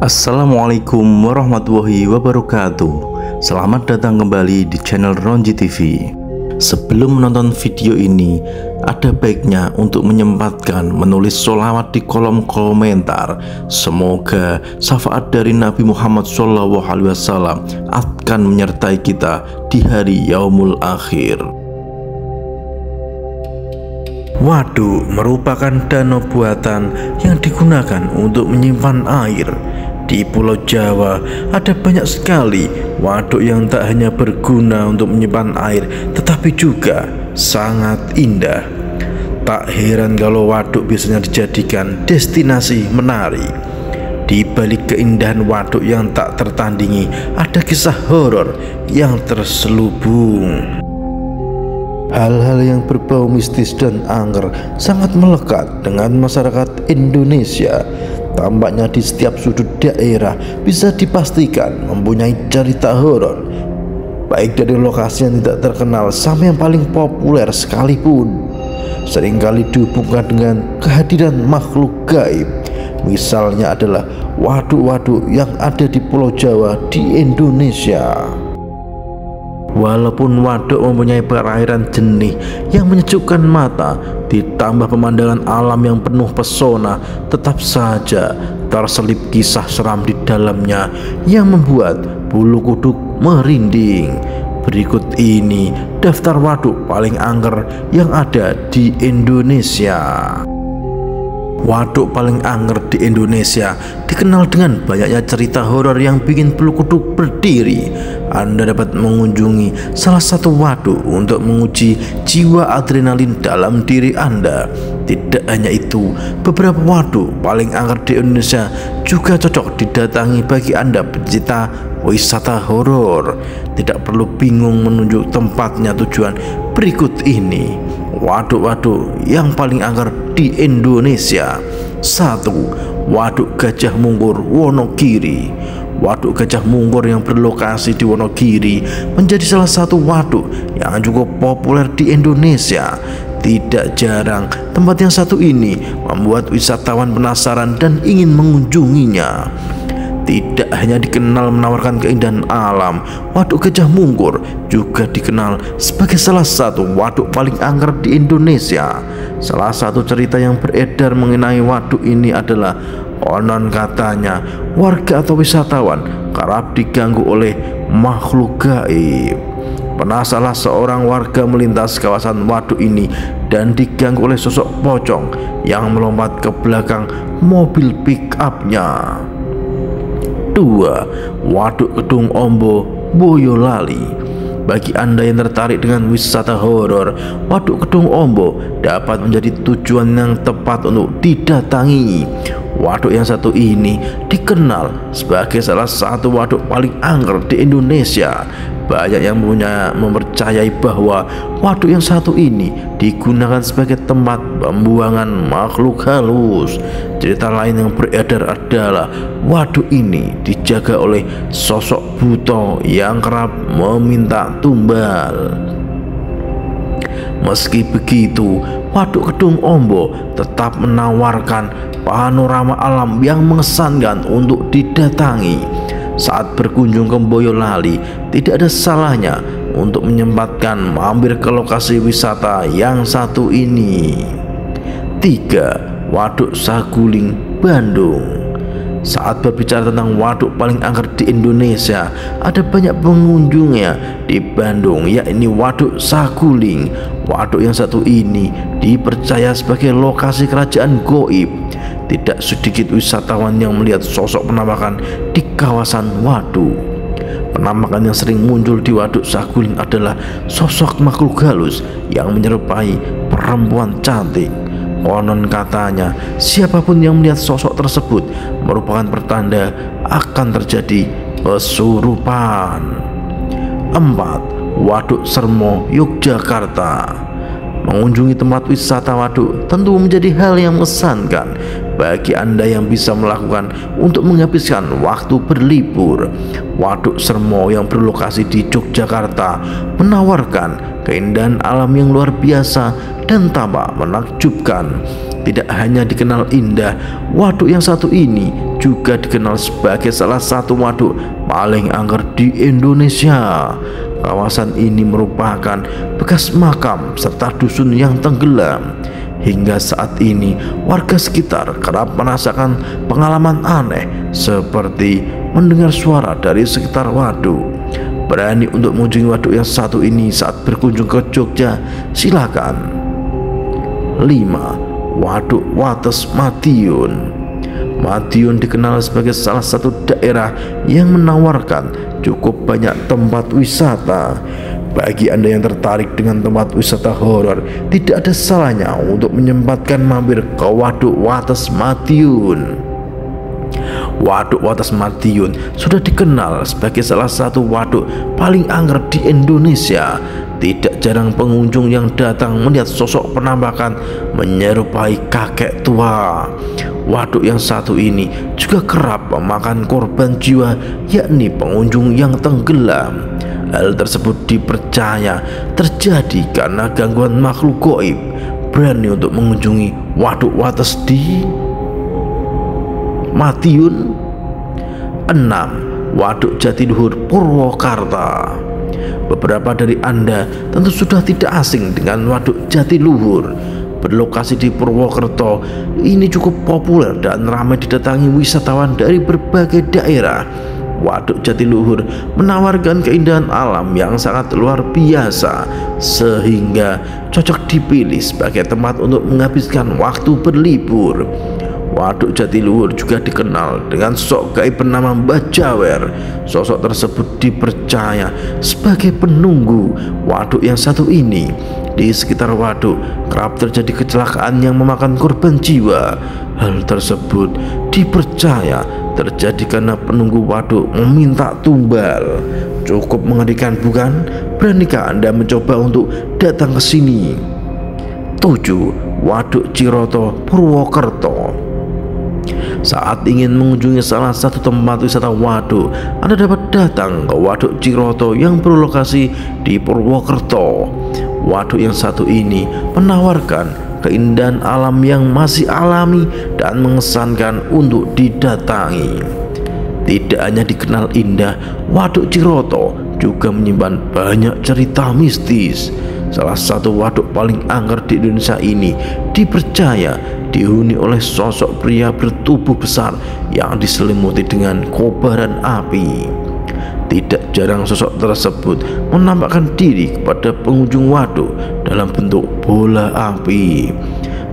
Assalamualaikum warahmatullahi wabarakatuh. Selamat datang kembali di channel Ronji TV. Sebelum menonton video ini, ada baiknya untuk menyempatkan menulis sholawat di kolom komentar. Semoga syafaat dari Nabi Muhammad SAW akan menyertai kita di hari yaumul akhir. Waduk merupakan danau buatan yang digunakan untuk menyimpan air. Di Pulau Jawa ada banyak sekali waduk yang tak hanya berguna untuk menyimpan air, tetapi juga sangat indah. Tak heran kalau waduk biasanya dijadikan destinasi menari. Di balik keindahan waduk yang tak tertandingi, ada kisah horor yang terselubung. Hal-hal yang berbau mistis dan angker sangat melekat dengan masyarakat Indonesia. Tampaknya di setiap sudut daerah bisa dipastikan mempunyai cerita horor, baik dari lokasi yang tidak terkenal sampai yang paling populer sekalipun. Seringkali dihubungkan dengan kehadiran makhluk gaib. Misalnya adalah waduk-waduk yang ada di Pulau Jawa di Indonesia. Walaupun waduk mempunyai perairan jernih yang menyejukkan mata, ditambah pemandangan alam yang penuh pesona, tetap saja terselip kisah seram di dalamnya yang membuat bulu kuduk merinding. Berikut ini daftar waduk paling angker yang ada di Indonesia. Waduk paling angker di Indonesia dikenal dengan banyaknya cerita horor yang bikin bulu kuduk berdiri. Anda dapat mengunjungi salah satu waduk untuk menguji jiwa adrenalin dalam diri Anda. Tidak hanya itu, beberapa waduk paling angker di Indonesia juga cocok didatangi bagi Anda pecinta wisata horor. Tidak perlu bingung menunjuk tempatnya tujuan. Berikut ini waduk-waduk yang paling angker di Indonesia. 1. Waduk Gajah Mungkur, Wonogiri. Waduk Gajah Mungkur yang berlokasi di Wonogiri menjadi salah satu waduk yang cukup populer di Indonesia. Tidak jarang tempat yang satu ini membuat wisatawan penasaran dan ingin mengunjunginya. Tidak hanya dikenal menawarkan keindahan alam, Waduk Gajah Mungkur juga dikenal sebagai salah satu waduk paling angker di Indonesia. Salah satu cerita yang beredar mengenai waduk ini adalah konon katanya warga atau wisatawan kerap diganggu oleh makhluk gaib. Pernah salah seorang warga melintas kawasan waduk ini dan diganggu oleh sosok pocong yang melompat ke belakang mobil pick-up-nya. 2. Waduk Kedung Ombo, Boyolali. Bagi Anda yang tertarik dengan wisata horor, Waduk Kedung Ombo dapat menjadi tujuan yang tepat untuk didatangi. Waduk yang satu ini dikenal sebagai salah satu waduk paling angker di Indonesia. Banyak yang mempercayai bahwa waduk yang satu ini digunakan sebagai tempat pembuangan makhluk halus. Cerita lain yang beredar adalah waduk ini dijaga oleh sosok buto yang kerap meminta tumbal. Meski begitu, Waduk Kedung Ombo tetap menawarkan panorama alam yang mengesankan untuk didatangi. Saat berkunjung ke Boyolali, tidak ada salahnya untuk menyempatkan mampir ke lokasi wisata yang satu ini. 3. Waduk Saguling, Bandung. Saat berbicara tentang waduk paling angker di Indonesia, ada banyak pengunjungnya di Bandung, yakni Waduk Saguling. Waduk yang satu ini dipercaya sebagai lokasi kerajaan gaib. Tidak sedikit wisatawan yang melihat sosok penampakan di kawasan waduk. Penampakan yang sering muncul di Waduk Saguling adalah sosok makhluk halus yang menyerupai perempuan cantik. Konon katanya, siapapun yang melihat sosok tersebut merupakan pertanda akan terjadi kesurupan. 4. Waduk Sermo, Yogyakarta. Mengunjungi tempat wisata waduk tentu menjadi hal yang mengesankan bagi Anda yang bisa melakukan untuk menghabiskan waktu berlibur. Waduk Sermo yang berlokasi di Yogyakarta menawarkan keindahan alam yang luar biasa dan tampak menakjubkan. Tidak hanya dikenal indah, waduk yang satu ini juga dikenal sebagai salah satu waduk paling angker di Indonesia. Kawasan ini merupakan bekas makam serta dusun yang tenggelam. Hingga saat ini warga sekitar kerap merasakan pengalaman aneh seperti mendengar suara dari sekitar waduk. Berani untuk mengunjungi waduk yang satu ini saat berkunjung ke Jogja? Silakan. 5. Waduk Wates Madiun. Madiun dikenal sebagai salah satu daerah yang menawarkan cukup banyak tempat wisata. Bagi Anda yang tertarik dengan tempat wisata horor, tidak ada salahnya untuk menyempatkan mampir ke Waduk Wates Madiun. Waduk Wates Madiun sudah dikenal sebagai salah satu waduk paling angker di Indonesia. Tidak jarang pengunjung yang datang melihat sosok penampakan menyerupai kakek tua. Waduk yang satu ini juga kerap memakan korban jiwa, yakni pengunjung yang tenggelam. Hal tersebut dipercaya terjadi karena gangguan makhluk gaib berani untuk mengunjungi Waduk Wates di Madiun. 6. Waduk Jatiluhur Purwokerto. Beberapa dari Anda tentu sudah tidak asing dengan Waduk Jatiluhur. Berlokasi di Purwokerto, ini cukup populer dan ramai didatangi wisatawan dari berbagai daerah. Waduk Jatiluhur menawarkan keindahan alam yang sangat luar biasa, sehingga cocok dipilih sebagai tempat untuk menghabiskan waktu berlibur. Waduk Jatiluhur juga dikenal dengan sosok gaib bernama Mbah Jawer. Sosok tersebut dipercaya sebagai penunggu waduk yang satu ini. Di sekitar waduk kerap terjadi kecelakaan yang memakan korban jiwa. Hal tersebut dipercaya terjadi karena penunggu waduk meminta tumbal. Cukup mengerikan, bukan? Beranikah Anda mencoba untuk datang ke sini? 7. Waduk Ciroto Purwokerto. Saat ingin mengunjungi salah satu tempat wisata waduk, Anda dapat datang ke Waduk Ciroto yang berlokasi di Purwokerto. Waduk yang satu ini menawarkan keindahan alam yang masih alami dan mengesankan untuk didatangi. Tidak hanya dikenal indah, Waduk Ciroto juga menyimpan banyak cerita mistis. Salah satu waduk paling angker di Indonesia ini dipercaya dihuni oleh sosok pria bertubuh besar yang diselimuti dengan kobaran api. Tidak jarang sosok tersebut menampakkan diri kepada pengunjung waduk dalam bentuk bola api.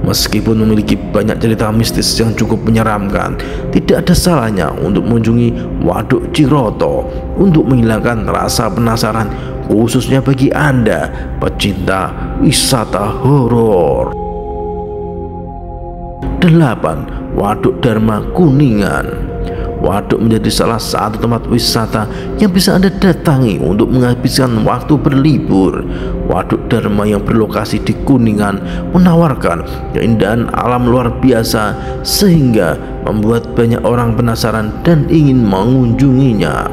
Meskipun memiliki banyak cerita mistis yang cukup menyeramkan, tidak ada salahnya untuk mengunjungi Waduk Ciroto untuk menghilangkan rasa penasaran, khususnya bagi Anda pecinta wisata horor. 8. Waduk Dharma Kuningan. Waduk menjadi salah satu tempat wisata yang bisa Anda datangi untuk menghabiskan waktu berlibur. Waduk Dharma yang berlokasi di Kuningan menawarkan keindahan alam luar biasa sehingga membuat banyak orang penasaran dan ingin mengunjunginya.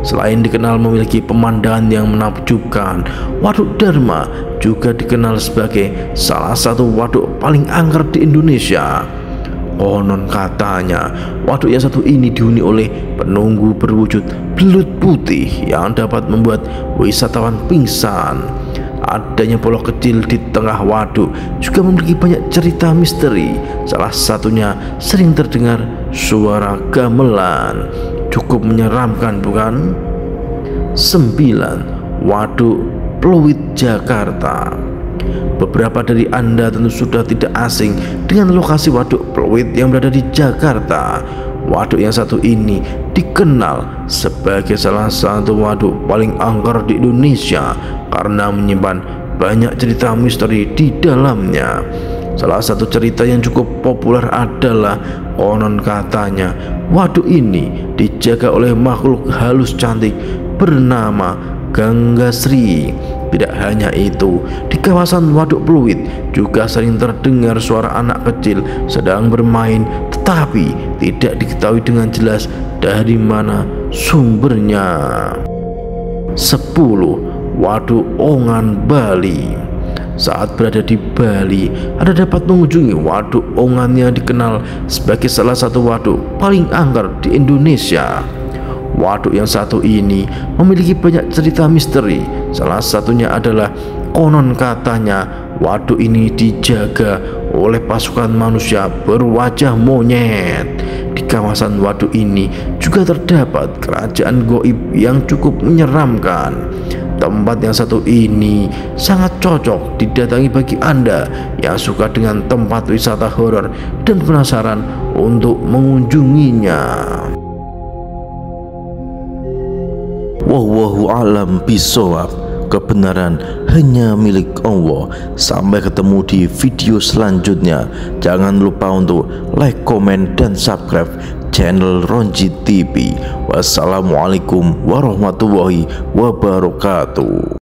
Selain dikenal memiliki pemandangan yang menakjubkan, Waduk Dharma juga dikenal sebagai salah satu waduk paling angker di Indonesia. Konon katanya, waduk yang satu ini dihuni oleh penunggu berwujud belut putih yang dapat membuat wisatawan pingsan. Adanya pulau kecil di tengah waduk juga memiliki banyak cerita misteri. Salah satunya sering terdengar suara gamelan. Cukup menyeramkan, bukan? 9. Waduk Pluit Jakarta. Beberapa dari Anda tentu sudah tidak asing dengan lokasi Waduk Pluit yang berada di Jakarta. Waduk yang satu ini dikenal sebagai salah satu waduk paling angker di Indonesia karena menyimpan banyak cerita misteri di dalamnya. Salah satu cerita yang cukup populer adalah konon katanya waduk ini dijaga oleh makhluk halus cantik bernama Ganggasri. Tidak hanya itu, di kawasan Waduk Pluit juga sering terdengar suara anak kecil sedang bermain, tetapi tidak diketahui dengan jelas dari mana sumbernya. 10. Waduk Ongan Bali. saat berada di Bali, Anda dapat mengunjungi Waduk Ongan yang dikenal sebagai salah satu waduk paling angker di Indonesia. Waduk yang satu ini memiliki banyak cerita misteri. Salah satunya adalah konon katanya waduk ini dijaga oleh pasukan manusia berwajah monyet. Di kawasan waduk ini juga terdapat kerajaan goib yang cukup menyeramkan. Tempat yang satu ini sangat cocok didatangi bagi Anda yang suka dengan tempat wisata horor dan penasaran untuk mengunjunginya. Wallahu a'lam bishawab. Kebenaran hanya milik Allah. Sampai ketemu di video selanjutnya. Jangan lupa untuk like, komen, dan subscribe channel Ronji TV. Wassalamualaikum warahmatullahi wabarakatuh.